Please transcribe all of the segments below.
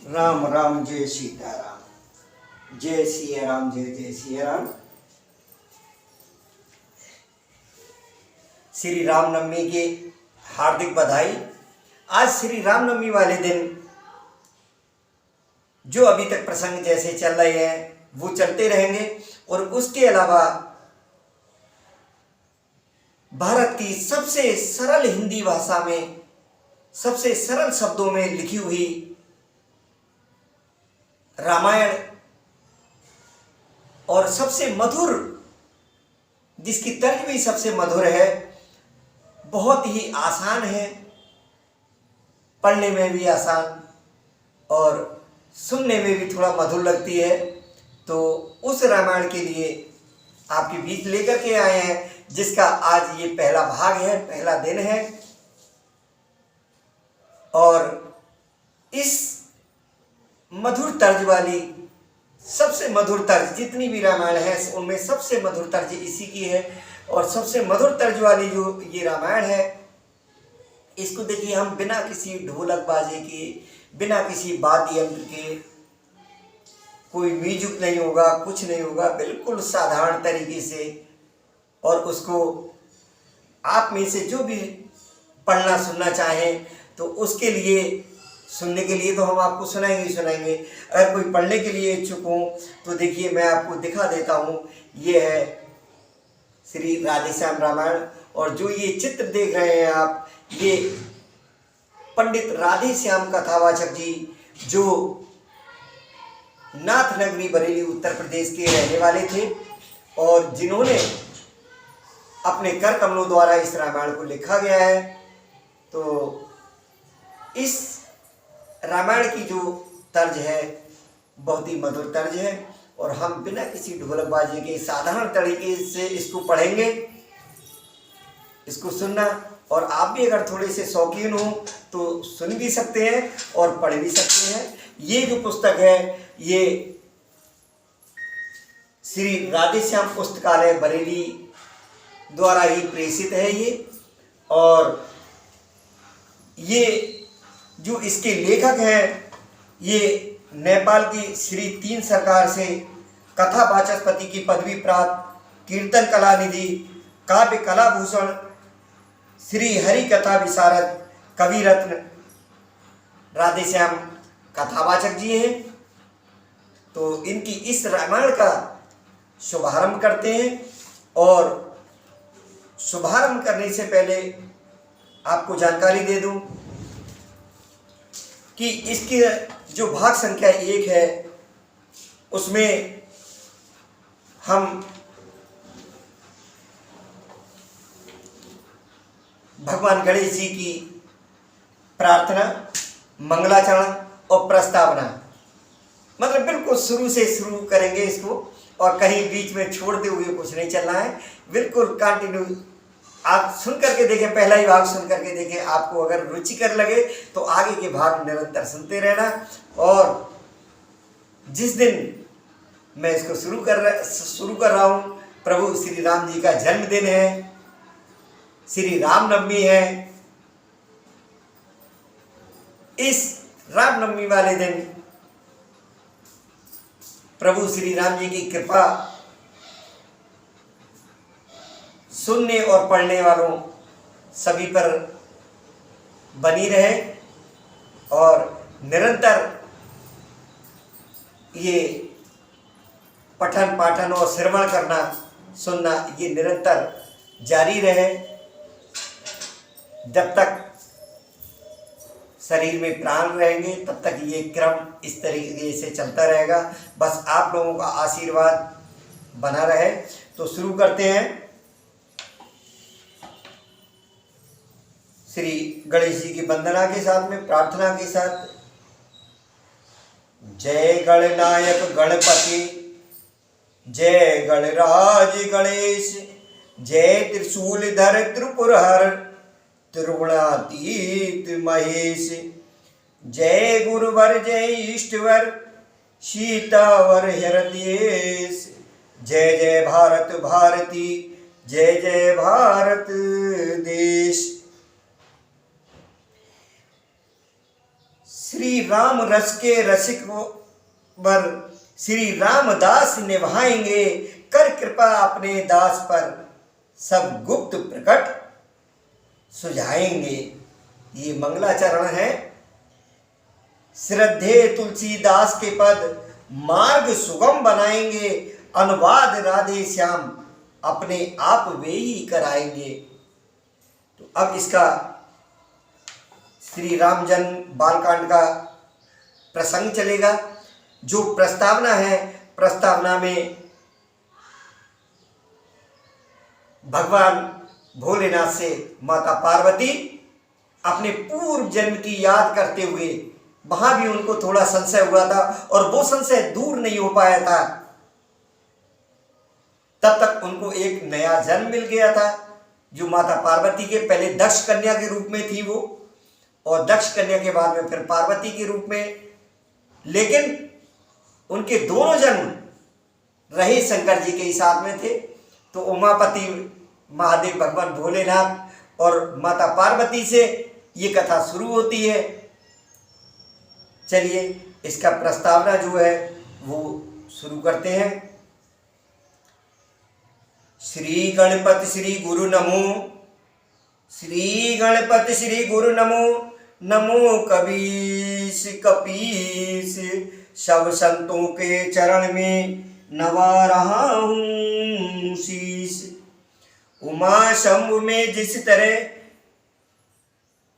राम राम जय सीताराम। जय सिया राम, जय जय सिया राम। श्री रामनवमी की हार्दिक बधाई। आज श्री रामनवमी वाले दिन जो अभी तक प्रसंग जैसे चल रहे हैं वो चलते रहेंगे और उसके अलावा भारत की सबसे सरल हिंदी भाषा में सबसे सरल शब्दों में लिखी हुई रामायण और सबसे मधुर, जिसकी तर्ज भी सबसे मधुर है, बहुत ही आसान है, पढ़ने में भी आसान और सुनने में भी थोड़ा मधुर लगती है। तो उस रामायण के लिए आपके बीच लेकर के आए हैं, जिसका आज ये पहला भाग है, पहला दिन है। और इस मधुर तर्ज वाली, सबसे मधुर तर्ज जितनी भी रामायण है उनमें सबसे मधुर तर्ज इसी की है। और सबसे मधुर तर्ज वाली जो ये रामायण है, इसको देखिए हम बिना किसी ढोलक बाजे के, बिना किसी वाद्य यंत्र के, कोई म्यूजिक नहीं होगा, कुछ नहीं होगा, बिल्कुल साधारण तरीके से। और उसको आप में से जो भी पढ़ना सुनना चाहें तो उसके लिए, सुनने के लिए तो हम आपको सुनाएंगे ही सुनाएंगे। अगर कोई पढ़ने के लिए इच्छुक हो तो देखिए मैं आपको दिखा देता हूँ। ये है श्री राधेश्याम रामायण। और जो ये चित्र देख रहे हैं आप, ये पंडित राधेश्याम कथावाचक जी, जो नाथ नगरी बरेली उत्तर प्रदेश के रहने वाले थे और जिन्होंने अपने कर कमलों द्वारा इस रामायण को लिखा गया है। तो इस रामायण की जो तर्ज है बहुत ही मधुर तर्ज है और हम बिना किसी ढोलक बाजे के साधारण तरीके से इसको पढ़ेंगे, इसको सुनना। और आप भी अगर थोड़े से शौकीन हो तो सुन भी सकते हैं और पढ़ भी सकते हैं। ये जो पुस्तक है ये श्री राधेश्याम पुस्तकालय बरेली द्वारा ही प्रेषित है ये। और ये जो इसके लेखक हैं, ये नेपाल की श्री 3 सरकार से कथा वाचस्पति की पदवी प्राप्त कीर्तन कला निधि, काव्य कला भूषण, श्री हरि कथा विशारद कवि रत्न राधेश्याम कथावाचक जी हैं। तो इनकी इस रामायण का शुभारंभ करते हैं। और शुभारंभ करने से पहले आपको जानकारी दे दूं कि इसकी जो भाग संख्या 1 है उसमें हम भगवान गणेश जी की प्रार्थना, मंगलाचरण और प्रस्तावना, मतलब बिल्कुल शुरू से शुरू करेंगे इसको और कहीं बीच में छोड़ते हुए कुछ नहीं चलना है, बिल्कुल कंटिन्यू आप सुन करके देखें। पहला ही भाग सुन करके देखें, आपको अगर रुचिकर लगे तो आगे के भाग निरंतर सुनते रहना। और जिस दिन मैं इसको शुरू कर रहा हूँ, प्रभु श्री राम जी का जन्मदिन है, श्री रामनवमी है। इस रामनवमी वाले दिन प्रभु श्री राम जी की कृपा सुनने और पढ़ने वालों सभी पर बनी रहे और निरंतर ये पठन पाठन और श्रवण करना, सुनना, ये निरंतर जारी रहे जब तक शरीर में प्राण रहेंगे, तब तक ये क्रम इस तरीके से चलता रहेगा। बस आप लोगों का आशीर्वाद बना रहे। तो शुरू करते हैं श्री गणेश जी की वंदना के साथ में, प्रार्थना के साथ। जय गणनायक गणपति, जय गणराज गणेश, जय त्रिशूलधर त्रिपुरहर, त्रिगुणातीत महेश, जय गुरुवर जय इष्टवर, सीतावर हृदयेश। जय जय भारत भारती, जय जय भारत देश। श्री राम रस के रसिक वर श्री रामदास निभाएंगे, कर कृपा अपने दास पर, सब गुप्त प्रकट सुझाएंगे। ये मंगलाचरण है। श्रद्धे तुलसीदास के पद मार्ग सुगम बनाएंगे, अनुवाद राधे श्याम अपने आप वे ही कराएंगे। तो अब इसका श्री राम जन्म बालकांड का प्रसंग चलेगा। जो प्रस्तावना है, प्रस्तावना में भगवान भोलेनाथ से माता पार्वती अपने पूर्व जन्म की याद करते हुए, वहां भी उनको थोड़ा संशय हुआ था और वो संशय दूर नहीं हो पाया था। तब तक उनको एक नया जन्म मिल गया था, जो माता पार्वती के पहले दक्ष कन्या के रूप में थी वो, और दक्ष कन्या के बाद में फिर पार्वती के रूप में। लेकिन उनके दोनों जन्म रहे शंकर जी के ही साथ में थे। तो उमापति महादेव भगवान भोलेनाथ और माता पार्वती से ये कथा शुरू होती है। चलिए इसका प्रस्तावना जो है वो शुरू करते हैं। श्री गणपति श्री गुरु नमो, श्री गणपति श्री गुरु नमो, नमो कबीश कपीस, सब संतों के चरण में नवा रहा हूँ शीश। उमा शंभु में जिस तरह,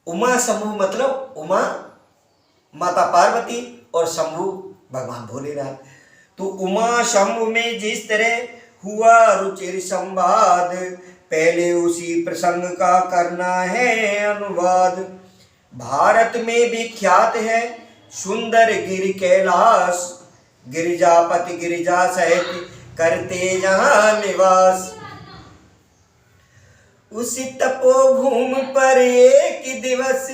उमा शंभु मतलब उमा माता पार्वती और शंभु भगवान भोलेनाथ। तो उमा शंभु में जिस तरह हुआ रुचिर संवाद, पहले उसी प्रसंग का करना है अनुवाद। भारत में विख्यात है सुंदर गिर कैलाश, गिरिजापति गिरिजा सहित करते जहाँ निवास। उसी तपोभूम पर एक दिवस,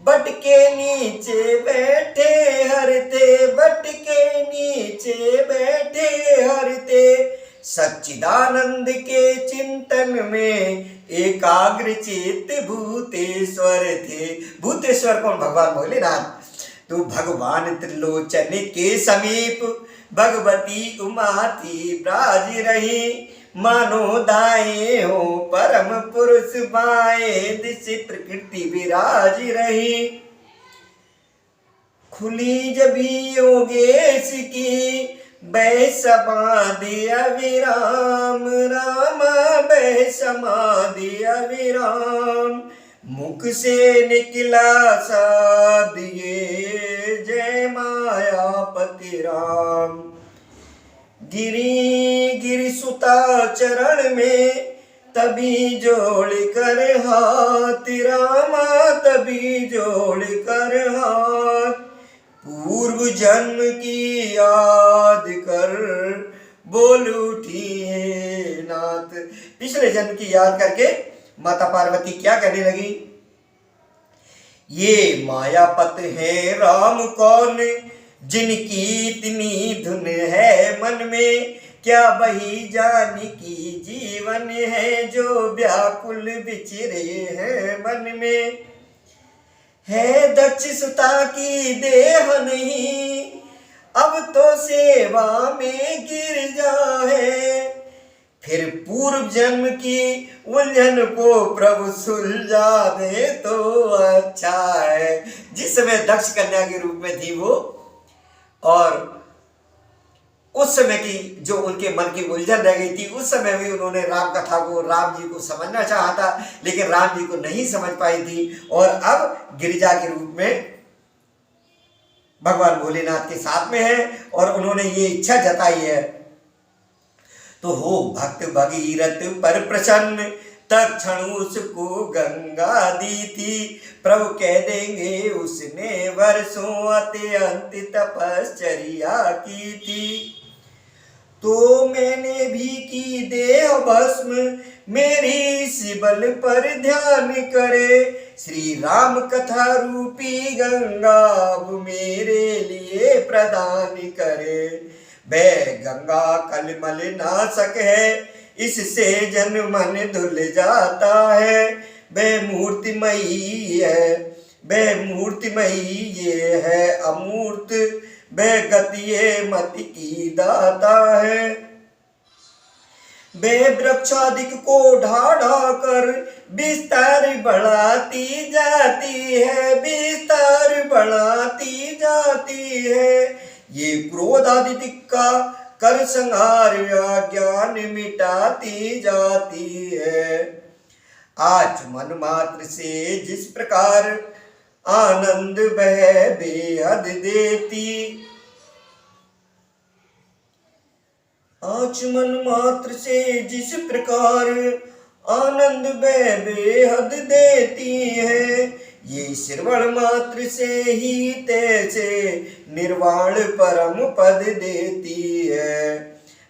बट के नीचे बैठे हरते, बट के नीचे बैठे हरते, सच्चिदानंद के चिंतन में एकाग्र चित्त भूतेश्वर थे। भूतेश्वर कौन? भगवान भोलेनाथ। तो भगवान त्रिलोचन के समीप भगवती उमा थी ब्राज रही, मानो दाएं हो परम पुरुष बाएं, दिश प्रकृति विराज रही। खुली जभी योगेश की बै समाधि अविराम, राम बै समाधि अविराम, मुख से निकला सादिए जय मायापति राम। गिरी गिरि सुता चरण में तभी जोड़ कर हाथ, रामा तभी जोड़ कर हाथ, पूर्व जन्म की याद कर बोल उठी है नाथ। पिछले जन्म की याद करके माता पार्वती क्या कहने लगी? ये मायापत है राम कौन, जिनकी इतनी धुन है मन में, क्या वही जानकी जीवन है, जो व्याकुल बिछरे हैं मन में। है दक्ष सुता की देह नहीं, अब तो सेवा में गिर जाए, फिर पूर्व जन्म की उलझन को प्रभु सुलझा दे तो अच्छा है। जिस समय दक्ष कन्या के रूप में थी वो, और उस समय की जो उनके मन की उलझन रह गई थी, उस समय भी उन्होंने राम कथा को, राम जी को समझना चाहा था, लेकिन राम जी को नहीं समझ पाई थी। और अब गिरिजा के रूप में भगवान भोलेनाथ के साथ में है और उन्होंने ये इच्छा जताई है। तो हो भक्त भगीरथ पर प्रसन्न, तत्क्षण उसको गंगा दी थी, प्रभु कह देंगे उसने वर्षों अत्यंत तपश्चर्या की थी। तो मैंने भी की देह भस्म, मेरी सिबल पर ध्यान करे, श्री राम कथा रूपी गंगा अब मेरे लिए प्रदान करे। वह गंगा कलमल नाशक है, इससे जन मन धुल जाता है, वह मूर्तिमयी है, वे मूर्तिमयी ये है अमूर्त, वे गति ये मति की दाता है। वे वृक्षादिक को ढा ढा कर विस्तार बढ़ाती जाती है, विस्तार बढ़ाती जाती है। ये क्रोध आदि का कर संहार ज्ञान मिटाती जाती है। आचमन मात्र से जिस प्रकार आनंद वह बेहद देती, आचमन मात्र से जिस प्रकार आनंद वह बेहद देती है, ये श्रवण मात्र से ही तैसे निर्वाण परम पद देती है।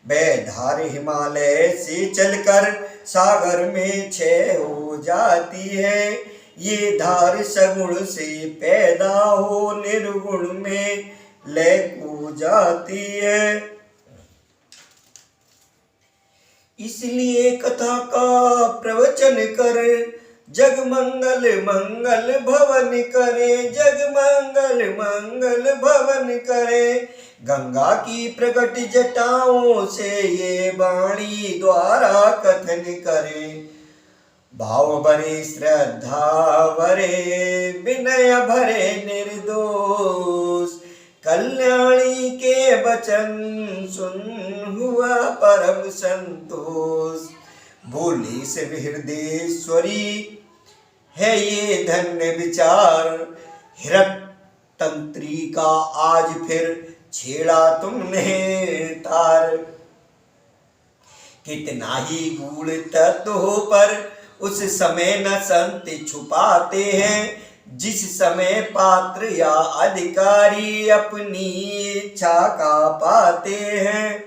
वह धार हिमालय से चलकर सागर में क्षय हो जाती है, ये धार सगुण से पैदा हो निर्गुण में लय हो जाती है। इसलिए कथा का प्रवचन कर जग मंगल मंगल भवन करे, जग मंगल मंगल भवन करे। गंगा की प्रकट जटाओं से ये वाणी द्वारा कथन करे। भाव भरे श्रद्धा भरे विनय भरे निर्दोष, कल्याणी के वचन सुन हुआ परम संतोष। भोले से हृदयेश्वरी है ये धन्य विचार, हिरक तंत्री का आज फिर छेड़ा तुमने तार। कितना ही गूढ़ तत्व हो पर उस समय न संत छुपाते हैं, जिस समय पात्र या अधिकारी अपनी इच्छा का पाते हैं।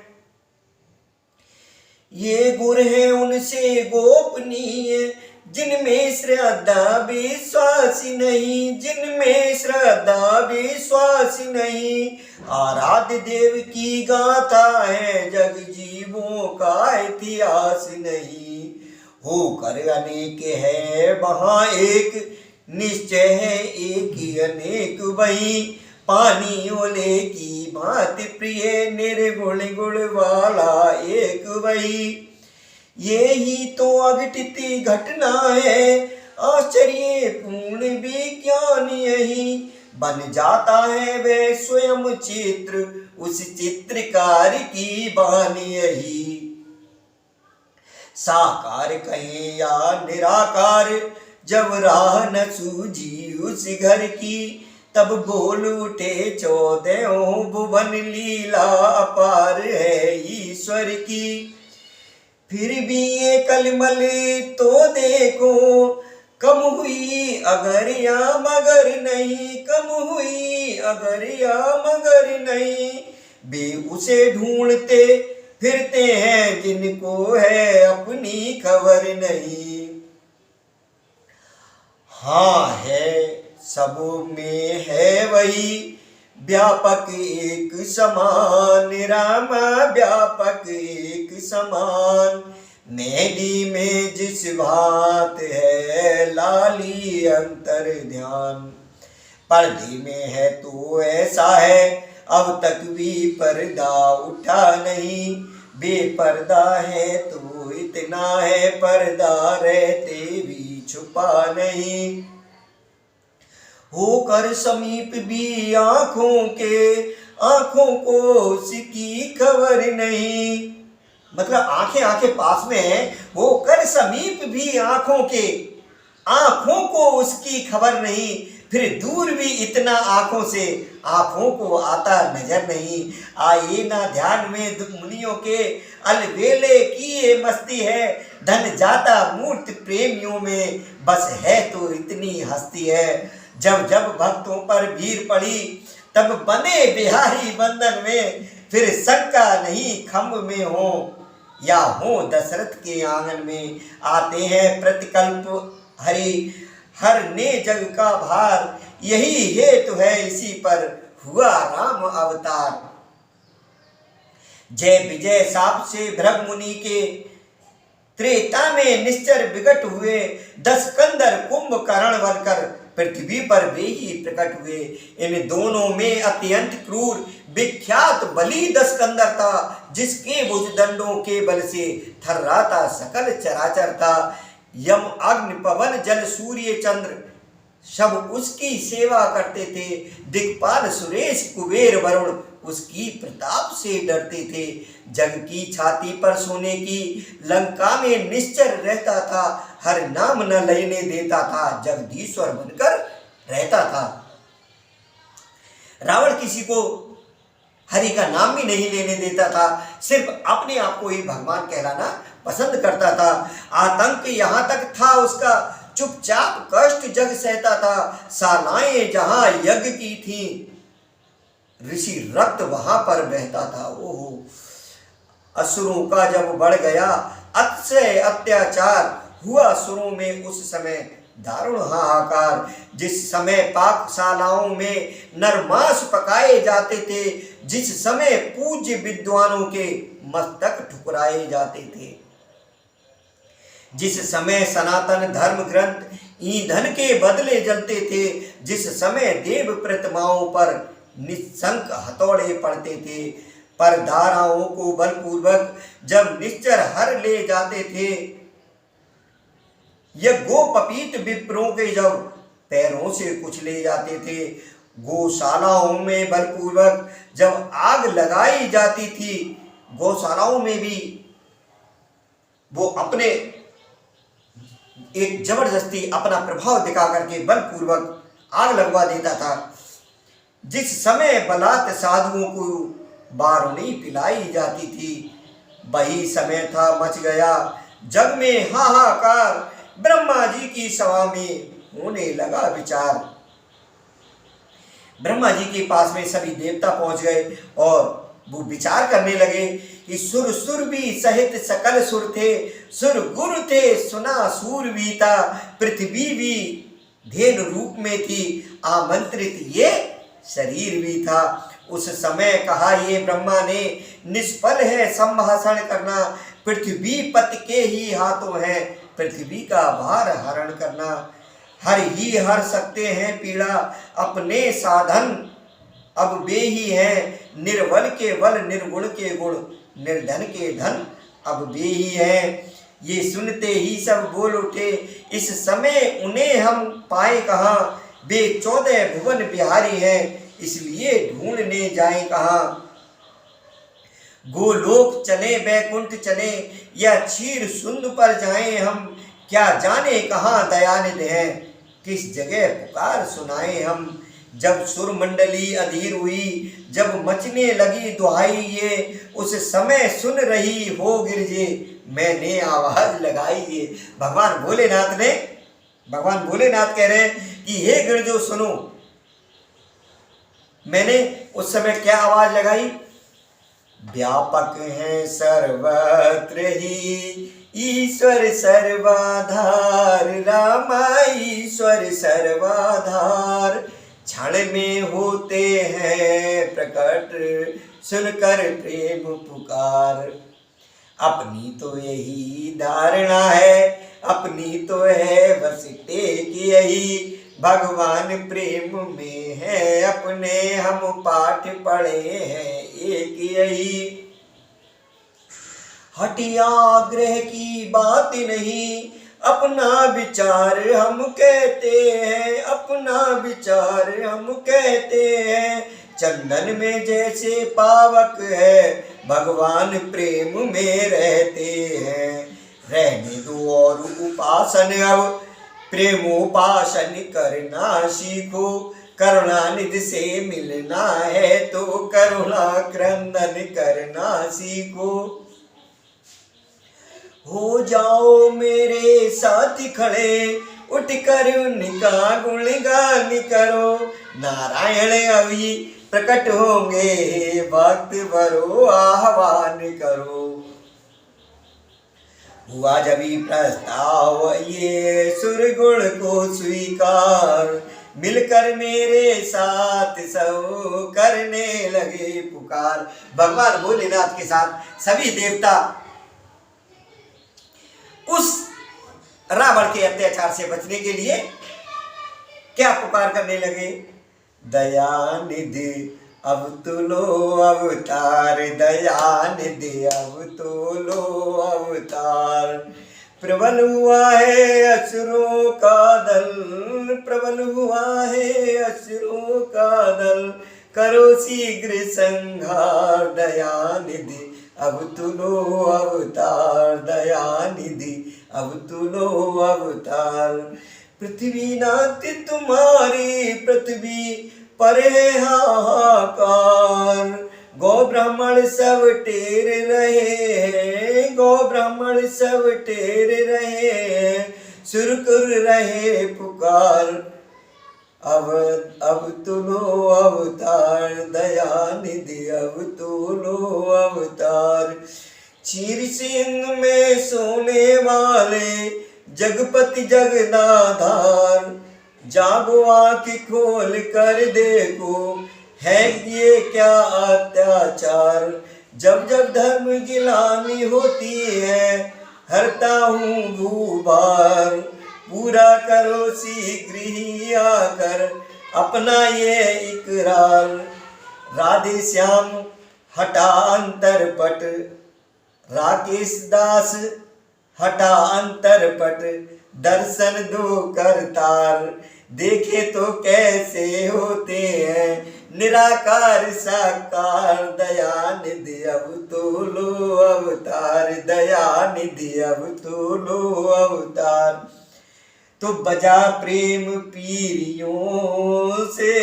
ये गुण है उनसे गोपनीय जिनमें श्रद्धा विश्वास नहीं, जिनमें श्रद्धा विश्वास नहीं। आराध्य देव की गाथा है जग जीवों का इतिहास नहीं। होकर अनेक है वहाँ एक, निश्चय है एक ही अनेक वही। पानी ओले की भांति प्रिय निर्गुण गुण वाला एक वही। ये ही तो अघटित घटना है, आश्चर्य पूर्ण विज्ञान यही। बन जाता है वे स्वयं चित्र, उस चित्रकार की बानी यही। साकार कहें या निराकार, जब राह न सूझी उस घर की, तब बोल उठे 14 भुवन लीला अपार है ईश्वर की। फिर भी ये कलमल तो देखो, कम हुई अगर या मगर नहीं, कम हुई अगर या मगर नहीं। वे उसे ढूंढते फिरते हैं जिनको है अपनी खबर नहीं। हाँ है सब में है वही, व्यापक एक समान रामा, व्यापक एक समान। मेहंदी में जिस भात है लाली अंतर ध्यान, पर्दे में है तो ऐसा है अब तक भी पर्दा उठा नहीं। बेपर्दा है तो इतना है पर्दा रहते भी छुपा नहीं। होकर समीप भी आंखों के, आंखों को उसकी खबर नहीं। मतलब आंखें आंखें पास में है, होकर समीप भी आंखों के, आंखों को उसकी खबर नहीं। फिर दूर भी इतना आंखों से आंखों को आता नजर नहीं। आइए ना ध्यान में मुनियों के अलबेले की ये मस्ती है। धन जाता मूर्ति प्रेमियों में, बस है तो इतनी हस्ती है। जब जब भक्तों पर भीड़ पड़ी तब बने बिहारी बंधन में। फिर शंका नहीं खम्भ में हो या हो दशरथ के आंगन में। आते हैं प्रतिकल्प हरि हरने जग का भार, यही हेतु है इसी पर हुआ राम अवतार। जय विजय साप से भृग मुनि के, त्रेता में निश्चर विकट हुए। 10 कंदर कुंभकर्ण बनकर पृथ्वी पर वे ही प्रकट हुए। इन दोनों में अत्यंत क्रूर विख्यात बलि दस्कंदर था, जिसके भुजदंडों के बल से थर्राता सकल चराचर था। यम अग्नि पवन जल सूर्य चंद्र सब उसकी सेवा करते थे। दिक्पाल सुरेश कुबेर वरुण उसकी प्रताप से डरते थे। जग की छाती पर सोने की लंका में निश्चर रहता था। हर नाम न लेने देता था, जगदीश्वर बनकर रहता था। रावण किसी को हरि का नाम भी नहीं लेने देता था, सिर्फ अपने आप को ही भगवान कहलाना पसंद करता था। आतंक यहाँ तक था उसका, चुपचाप कष्ट जग सहता था। सालाएं जहां यज्ञ की थी, ऋषि रक्त वहां पर बहता था। ओहो, असुरों का जब बढ़ गया अतिशय अत्याचार हुआ सुरों में, उस समय दारुण हाहाकार। जिस समय पाकशालाओं में नरमांस पकाए जाते थे, जिस समय पूज्य विद्वानों के मस्तक ठुकराए जाते थे, जिस समय सनातन धर्म ग्रंथ ईंधन के बदले जलते थे, जिस समय देव प्रतिमाओं पर निशंक हथौड़े पड़ते थे, पर धाराओं को बलपूर्वक जब निश्चर हर ले जाते थे, यह गोपपीत विप्रों के जब पैरों से कुचले जाते थे, गौशालाओं में बलपूर्वक जब आग लगाई जाती थी, गौशालाओं में भी वो अपने एक जबरदस्ती अपना प्रभाव दिखा करके बलपूर्वक आग लगवा देता था। जिस समय बलात् साधुओं को बारूनी पिलाई जाती थी, वही समय था मच गया जग में हाहाकार। ब्रह्मा जी की सभा में होने लगा विचार। ब्रह्मा जी के पास में सभी देवता पहुंच गए और वो विचार करने लगे कि सुर भी सहित सकल सुर थे, सुर गुरु थे सुना सूर भी था, पृथ्वी भी धेनु रूप में थी, आमंत्रित ये शरीर भी था। उस समय कहा ये ब्रह्मा ने, निष्फल है संभाषण करना, पृथ्वी पति के ही हाथों है पृथ्वी का भार हरण करना। हर ही हर सकते हैं पीड़ा अपने साधन, अब वे ही हैं निर्बल के बल, निर्गुण के गुण, निर्धन के धन, अब वे ही हैं। ये सुनते ही सब बोल उठे, इस समय उन्हें हम पाए कहाँ, वे 14 भुवन बिहारी हैं, इसलिए ढूंढने जाए कहाँ। गोलोक चले बैकुंठ चले या क्षीर सुंद पर जाएं हम, क्या जाने कहाँ दयानिधि हैं, किस जगह पुकार सुनाए हम। जब सुर मंडली अधीर हुई, जब मचने लगी दुहाई ये, उस समय सुन रही हो गिरजे, मैंने आवाज लगाई ये। भगवान भोलेनाथ कह रहे हैं कि हे गिरजो सुनो, मैंने उस समय क्या आवाज लगाई। व्यापक है सर्वत्र ही ईश्वर सर्वाधार, रामा ईश्वर सर्वाधार, क्षण में होते हैं प्रकट सुनकर प्रेम पुकार। अपनी तो यही धारणा है, अपनी तो है बस टेक यही, भगवान प्रेम में है अपने, हम पाठ पढ़े हैं एक यही। हटियाग्रह की बात नहीं, अपना विचार हम कहते हैं, अपना विचार हम कहते हैं। चंदन में जैसे पावक है, भगवान प्रेम में रहते हैं। रहने दो और उपासन, अब प्रेमोपासन करना सीखो, करुणानिधि से मिलना है तो करुणा क्रंदन करना सीखो। हो जाओ मेरे साथ खड़े, उठकर उनका गुणगान करो, नारायण अभी प्रकट होंगे, भक्त भरो आह्वान करो। हुआ जभी प्रस्ताव ये सुरगुण को स्वीकार, मिलकर मेरे साथ सब करने लगे पुकार। भगवान भोलेनाथ के साथ सभी देवता उस रावण के अत्याचार से बचने के लिए क्या पुकार करने लगे? दयानिधि अब तो लो अवतार, दयानिधि अब तो लो अवतार। प्रबल हुआ है असुरों का दल, प्रबल हुआ है असुरों का दल, करो शीघ्र संहार, दयानिधि अब तो लो अवतार, दयानिधि अब तो लो अवतार। पृथ्वी नाथ तुम्हारी पृथ्वी पर है हाहाकार, गौ ब्राह्मण सब टेर रहे हैं, गौ ब्राह्मण सब टेर रहे हैं, सुर कर रहे पुकार, अब तो लो अवतार, दयानिधि अब तो लो अवतार। चीर सिंह में सोने वाले जगपति जगदाधार, जागो आँख खोल कर देखो है ये क्या अत्याचार। जब जब धर्म गिलानी होती है हरता हूँ भूभार, पूरा करो शीघ्र ही आकर अपना ये इकरार। राधे श्याम हटा अंतरपट, राकेश दास हटा अंतरपट, दर्शन दो करतार, देखे तो कैसे होते हैं निराकार साकार, दयानिधि अब तो लो अवतार, दयानिधि अब तो लो अवतार। तो बजा प्रेम पीरियों से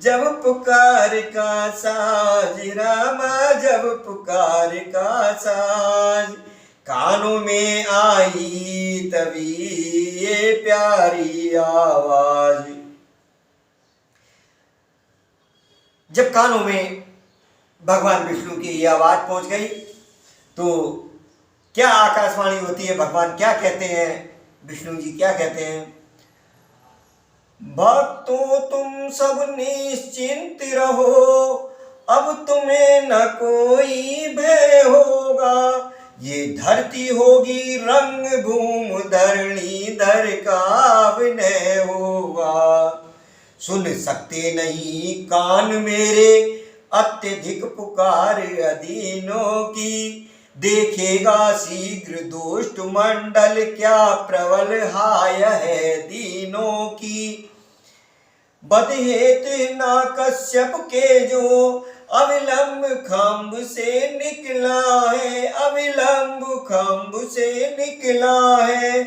जब पुकार का साज, रामा जब पुकार का साज, कानों में आई तभी ये प्यारी आवाज। जब कानों में भगवान विष्णु की ये आवाज पहुंच गई तो क्या आकाशवाणी होती है, भगवान क्या कहते हैं, विष्णु जी क्या कहते हैं? भक्तों तुम सब निश्चिंत रहो, अब तुम्हें न कोई भय होगा, ये धरती होगी रंग भूम धरणी धर का विनय होगा। सुन सकते नहीं कान मेरे अत्यधिक पुकार अधीनों की, देखेगा शीघ्र दुष्ट मंडल क्या प्रबल हाय है दीनों की। बदहेत ना कश्यप के जो अविलंब खम्भ से निकला है, अविलंब खम्भ से निकला है,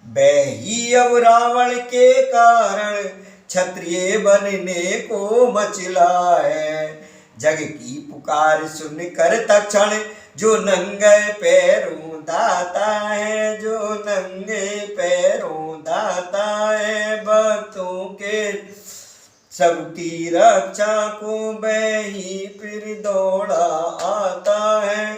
वही अब रावण के कारण क्षत्रिय बनने को मचला है। जग की पुकार सुनकर तक्षण जो नंगे पैरों दाता है, जो नंगे पैरों दाता है, भक्तों के सबकी रक्षा को वही फिर दौड़ा आता है।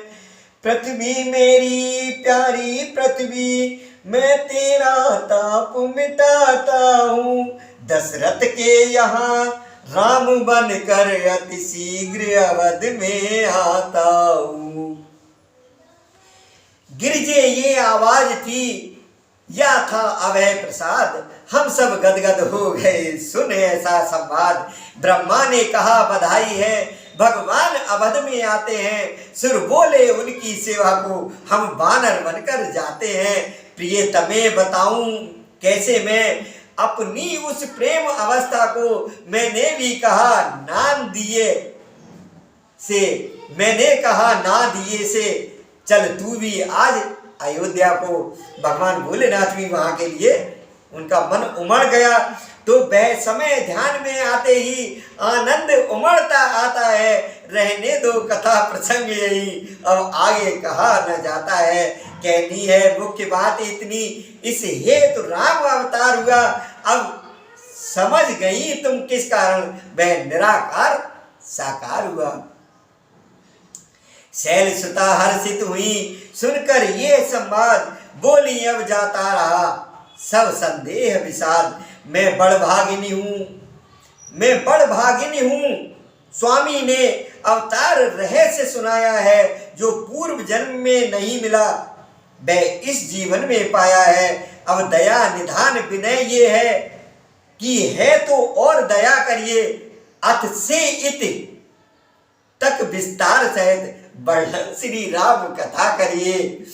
पृथ्वी मेरी प्यारी पृथ्वी, मैं तेरा ताप मिटाता हूँ, दशरथ के यहाँ राम बनकर अति शीघ्र अवध में आता हूँ। गिरजे ये आवाज थी या था अभय प्रसाद, हम सब गदगद हो गए सुने ऐसा संवाद। ब्रह्मा ने कहा बधाई है, भगवान अवध में आते हैं, सुर बोले उनकी सेवा को हम वानर बनकर जाते हैं। प्रिय तमें बताऊं कैसे मैं अपनी उस प्रेम अवस्था को, मैंने भी कहा नाम दिए से, मैंने कहा ना दिए से, चल तू भी आज अयोध्या को। भगवान भोलेनाथ भी वहां के लिए उनका मन उमड़ गया। तो वह समय ध्यान में आते ही आनंद उमड़ता आता है। रहने दो कथा प्रसंग यही, अब आगे कहा न जाता है। कहनी है मुख्य बात इतनी, इस हेतु राम अवतार हुआ। अब समझ गई तुम किस कारण वह निराकार साकार हुआ। शैल सुता हर्षित हुई सुनकर ये संवाद, बोली अब जाता रहा सब संदेह विषाद। मैं बड़ भागिनी हूँ, मैं बड़ भागिनी हूँ। स्वामी ने अवतार रहस्य सुनाया है, जो पूर्व जन्म में नहीं मिला वह इस जीवन में पाया है। अब दया निधान विनय ये है, कि है तो और दया करिए, अथ से इत तक विस्तार सहित वर्णन श्री राम कथा करिए।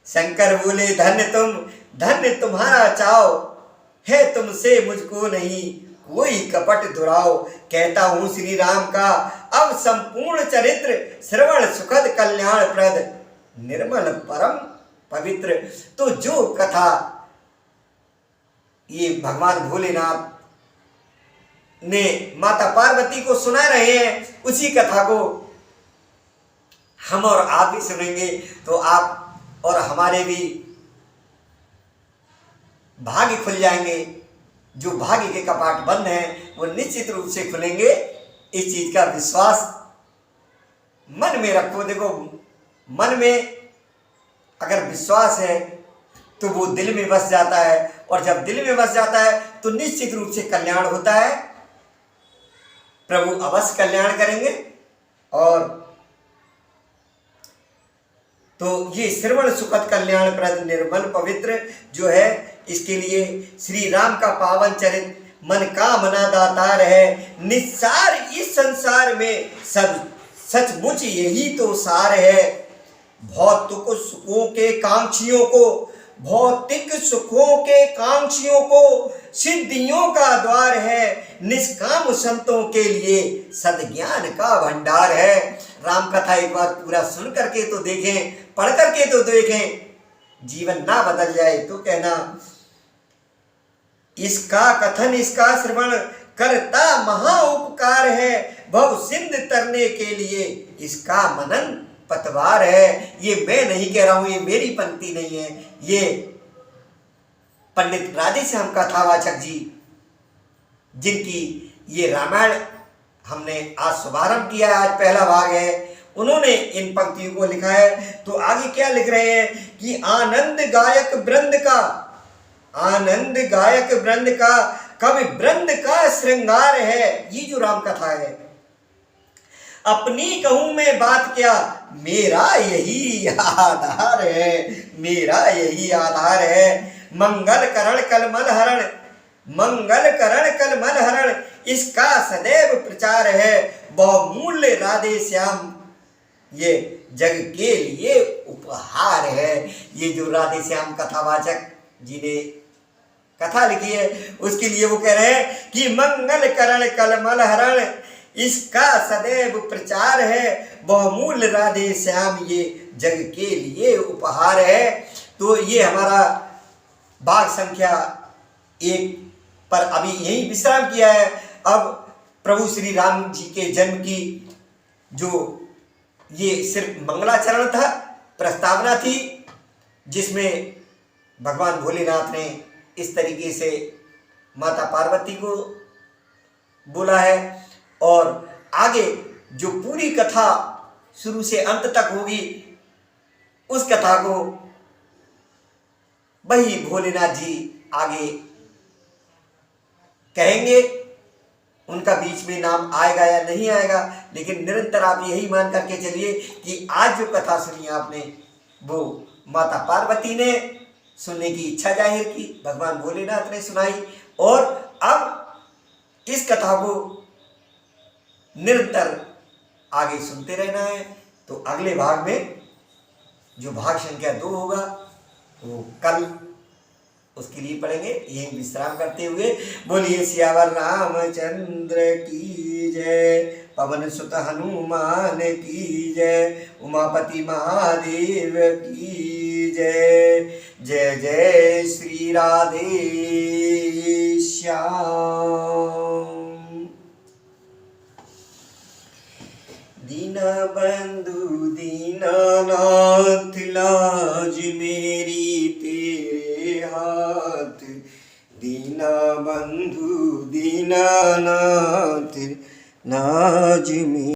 शंकर बोले धन्य तुम्हारा चाव है, तुमसे मुझको नहीं कोई कपट दुराव। कहता हूँ श्री राम का अब संपूर्ण चरित्र, श्रवण सुखद कल्याण प्रद निर्मल परम पवित्र। तो जो कथा ये भगवान भोलेनाथ ने माता पार्वती को सुना रहे हैं, उसी कथा को हम और आप भी सुनेंगे, तो आप और हमारे भी भाग्य खुल जाएंगे। जो भाग्य के कपाट बंद हैं वो निश्चित रूप से खुलेंगे। इस चीज का विश्वास मन में रखो। देखो, मन में अगर विश्वास है तो वो दिल में बस जाता है, और जब दिल में बस जाता है तो निश्चित रूप से कल्याण होता है। प्रभु अवश्य कल्याण करेंगे। और तो ये श्रवण सुखद कल्याण प्रद निर्मल पवित्र जो है, इसके लिए श्री राम का पावन चरित मन कामना दातार है। निस्सार इस संसार में सब सचमुच यही तो सार है। भौतिक सुखों के कांक्षियों को सिद्धियों का द्वार है। निष्काम संतों के लिए सद्ज्ञान का भंडार है। राम कथा एक बार पूरा सुन करके तो देखें, पढ़ करके तो देखें। जीवन ना बदल जाए तो कहना, इसका कथन इसका श्रवण करता महा उपकार है। भव सिंध तरने के लिए इसका मनन पतवार है। ये मैं नहीं कह रहा हूं, ये मेरी पंक्ति नहीं है, ये पंडित राधेश्याम कथावाचक जी, जिनकी ये रामायण हमने आज शुभारंभ किया है, आज पहला भाग है, उन्होंने इन पंक्तियों को लिखा है। तो आगे क्या लिख रहे हैं कि आनंद गायक वृंद का कवि वृंद का श्रृंगार है। ये जो राम कथा है, अपनी कहूं मैं बात क्या, मेरा यही आधार है। मंगल करण कलमल हरण इसका सदैव प्रचार है। बहुमूल्य राधे श्याम ये जग के लिए उपहार है। ये जो राधे श्याम कथावाचक जी ने कथा लिखी है, उसके लिए वो कह रहे हैं कि मंगल करण कलमल हरण इसका सदैव प्रचार है। बहुमूल्य राधे श्याम ये जग के लिए उपहार है। तो ये हमारा भाग संख्या 1 पर अभी यही विश्राम किया है। अब प्रभु श्री राम जी के जन्म की जो ये सिर्फ मंगलाचरण था, प्रस्तावना थी, जिसमें भगवान भोलेनाथ ने इस तरीके से माता पार्वती को बोला है। और आगे जो पूरी कथा शुरू से अंत तक होगी, उस कथा को वही भोलेनाथ जी आगे कहेंगे। उनका बीच में नाम आएगा या नहीं आएगा, लेकिन निरंतर आप यही मान करके चलिए कि आज जो कथा सुनी आपने, वो माता पार्वती ने सुनने की इच्छा जाहिर की, भगवान भोलेनाथ ने सुनाई, और अब इस कथा को निरंतर आगे सुनते रहना है। तो अगले भाग में जो भाग संख्या 2 होगा वो कल उसके लिए पढ़ेंगे। यही विश्राम करते हुए बोलिए सियावर रामचंद्र की जय, पवन सुत हनुमान की जय, उमापति महादेव की जय। जय जय श्री राधे श्याम। दीनबंधु दीनानाथ लाज मेरी तेरे हाथ। दीनबंधु दीनानाथ लाज मेरी